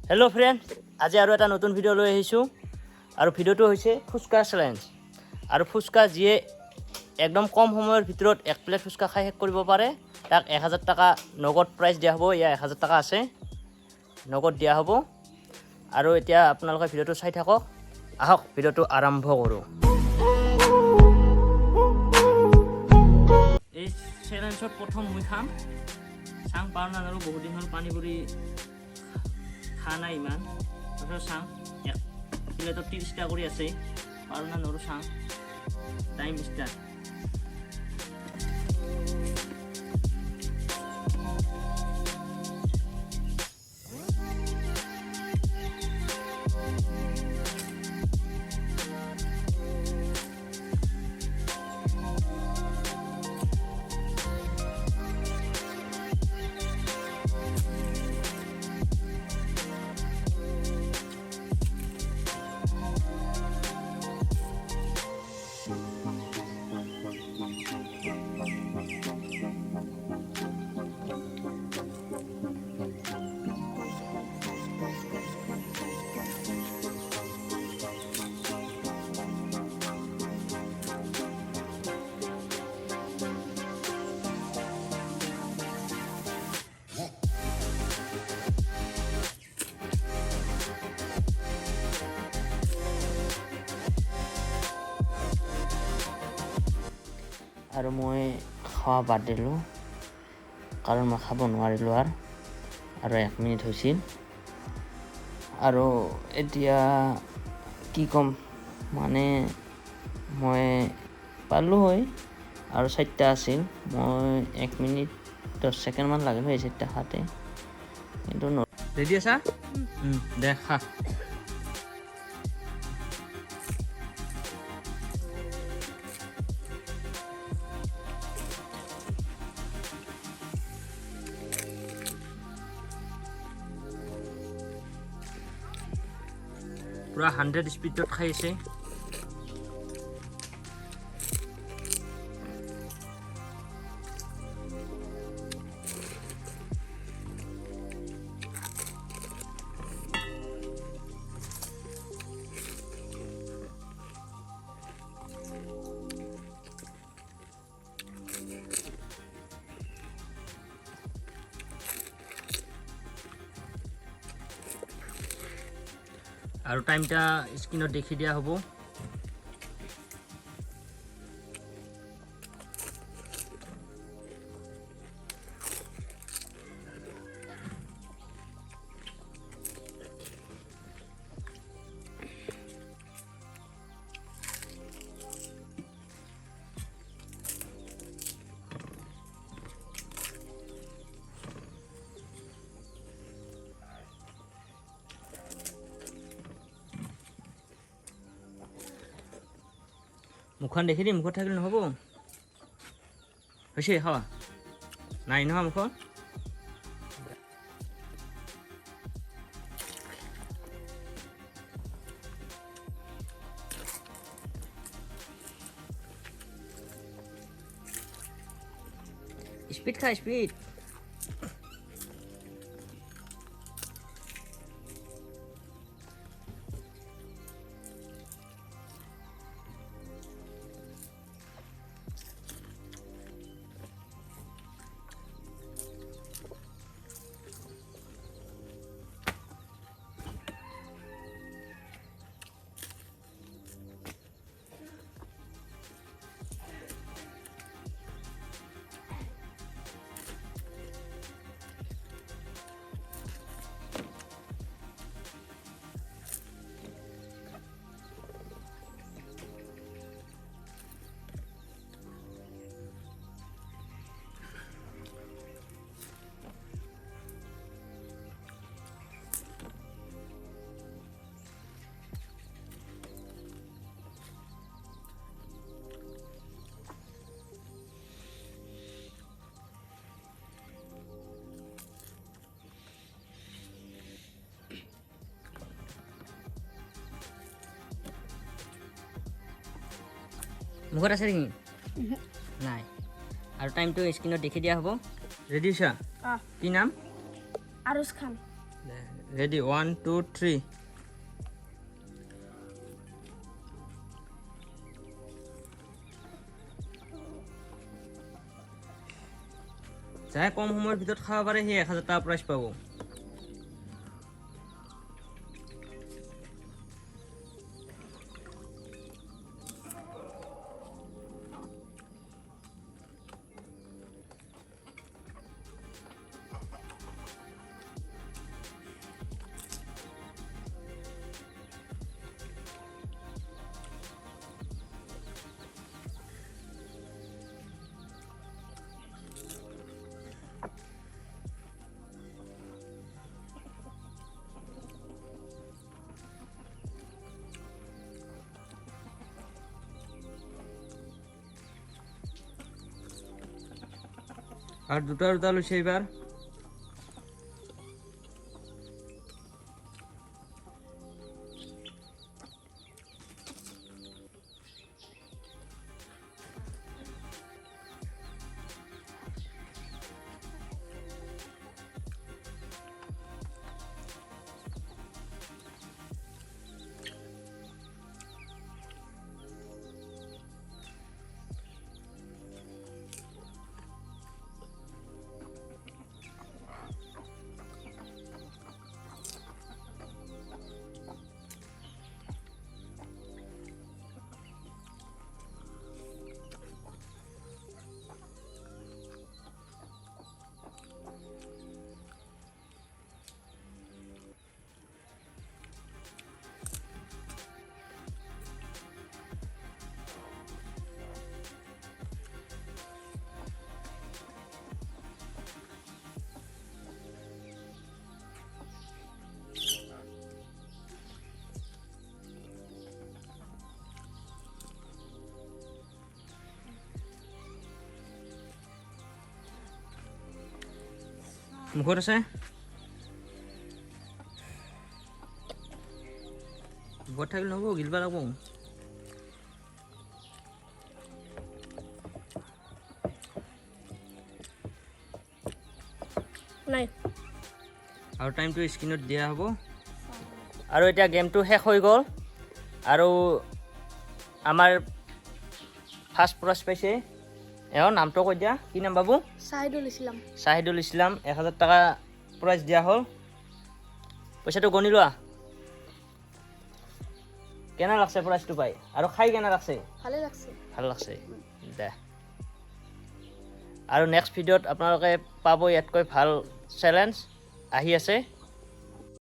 Hello friend, आज और এটা নতুন ভিডিও লৈ আহিছো আৰু ভিডিওটো হৈছে ফুচকা চ্যালেঞ্জ আৰু ফুচকা যিয়ে একদম কম সময়ৰ ভিতৰত এক প্লেট ফুচকা খাই শেষ কৰিব পাৰে তাক 1000 টাকা নগদ প্ৰাইজ দিয়া হ'ব। ইয়া 1000 টাকা আছে, নগদ দিয়া হ'ব। আৰু এতিয়া আপোনালোকে ভিডিওটো চাই থাকক। আহক ভিডিওটো আৰম্ভ কৰো। এই চ্যালেঞ্জত প্ৰথম মই খাম চাং পাৰ না আৰু বহুত দিন হ'ল পানী পুৰি খানা ইমান তাৰপিছত চাং এক প্লেটত 30 টাকা কৰি আছে পাৰো না নৰো চাং টাইম ষ্টাৰ্ট। আৰু মই খাওয়া বাদ দিলোঁ কাৰণ মই খাব নোৱাৰিলোঁ আৰু 1 মিনিট হৈছিল। আৰু এতিয়া কি কম মানে মই পালোঁ হয় আৰু 4টা আছিল, মই 1 মিনিট 10 সেকেন্ড মান লাগিল হয় 4টা খাতে, কিন্তু ৰেডি আছা? দেখা পুৰা 100 স্পীডত খাই আছে। আৰু টাইমটা স্ক্রিনত দেখি দিয়া হ'ব। মুখখন দেখি দিম, মুখত থাকিলে নহ'ব। হৈছে খাৱা নাই নহয় মুখত। স্পীড খা স্পীড। মুখত আছে নেকি? নাই। আৰু টাইমটো স্ক্ৰিনত দেখি দিয়া হ'ব। ৰেডি আছা? কি নাম? আৰুজ খান। Ready? 1, 2, 3. যাই কম সময়ৰ ভিতৰত খাব পাৰে সেই 1000 টাকা প্ৰাইজ পাব। আৰ দুটা লৈছে এইবাৰ মুখত আছে মুখত থাকিলে নহ'ব গিলিব লাগিব নাই আৰু টাইমটো স্ক্ৰীনত দিয়া হ'ব আৰু এতিয়া গেমটো শেষ হৈ গ'ল আৰু আমাৰ ফাৰ্ষ্ট প্ৰাইজ পাইছে এও নামটো কৈ দিয়া কি নাম বাবু শাহিদুল ইছলাম 1000 টাকা প্ৰাইজ দিয়া হ'ল পইচাটো গণি লোৱা কেনে লাগছে প্ৰাইজটো পাই আৰু খাই কেনে লাগছে ভাল লাগছে দে আৰু নেক্সট ভিডিঅ'ত আপোনালোকে পাব ইয়াতকৈ ভাল চেলেঞ্জ আহি আছে